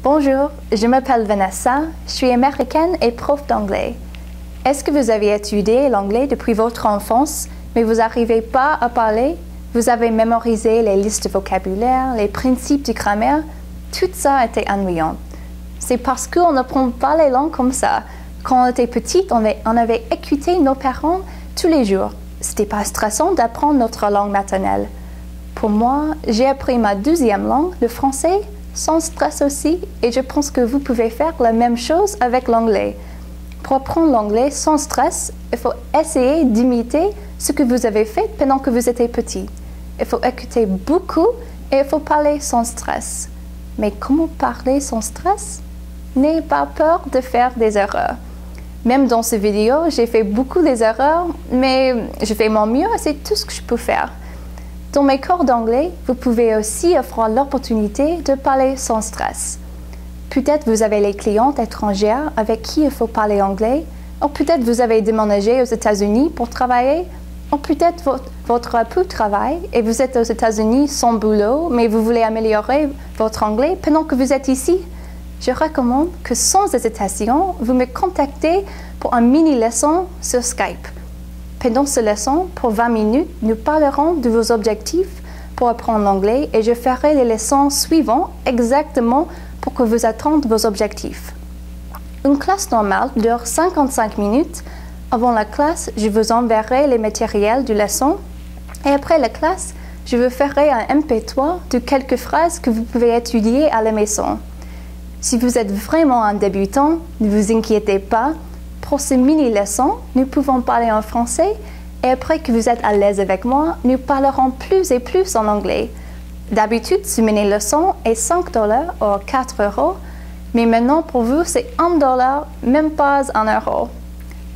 Bonjour, je m'appelle Vanessa, je suis américaine et prof d'anglais. Est-ce que vous avez étudié l'anglais depuis votre enfance, mais vous n'arrivez pas à parler? Vous avez mémorisé les listes de vocabulaire, les principes de grammaire? Tout ça était ennuyant. C'est parce qu'on n'apprend pas les langues comme ça. Quand on était petite, on avait écouté nos parents tous les jours. C'était pas stressant d'apprendre notre langue maternelle. Pour moi, j'ai appris ma deuxième langue, le français, sans stress aussi, et je pense que vous pouvez faire la même chose avec l'anglais. Pour apprendre l'anglais sans stress, il faut essayer d'imiter ce que vous avez fait pendant que vous étiez petit. Il faut écouter beaucoup et il faut parler sans stress. Mais comment parler sans stress? N'ayez pas peur de faire des erreurs. Même dans cette vidéo, j'ai fait beaucoup d'erreurs, mais je fais mon mieux et c'est tout ce que je peux faire. Dans mes cours d'anglais, vous pouvez aussi offrir l'opportunité de parler sans stress. Peut-être vous avez les clientes étrangères avec qui il faut parler anglais, ou peut-être vous avez déménagé aux États-Unis pour travailler, ou peut-être votre époux travaille et vous êtes aux États-Unis sans boulot, mais vous voulez améliorer votre anglais pendant que vous êtes ici. Je recommande que sans hésitation, vous me contactez pour un mini-leçon sur Skype. Pendant ce leçon, pour 20 minutes, nous parlerons de vos objectifs pour apprendre l'anglais et je ferai les leçons suivantes exactement pour que vous atteignez vos objectifs. Une classe normale dure 55 minutes. Avant la classe, je vous enverrai les matériels de leçon et après la classe, je vous ferai un MP3 de quelques phrases que vous pouvez étudier à la maison. Si vous êtes vraiment un débutant, ne vous inquiétez pas. Pour ce mini-leçon, nous pouvons parler en français et après que vous êtes à l'aise avec moi, nous parlerons plus et plus en anglais. D'habitude, ce mini-leçon est 5 $ ou 4 €, mais maintenant pour vous, c'est 1 $, même pas 1 €.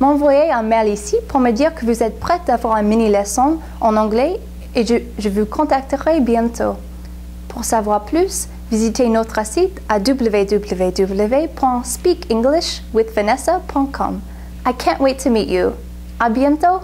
M'envoyez un mail ici pour me dire que vous êtes prête à faire un mini-leçon en anglais et je vous contacterai bientôt. Pour savoir plus, visitez notre site à www.speakenglishwithvanessa.com. I can't wait to meet you. À bientôt!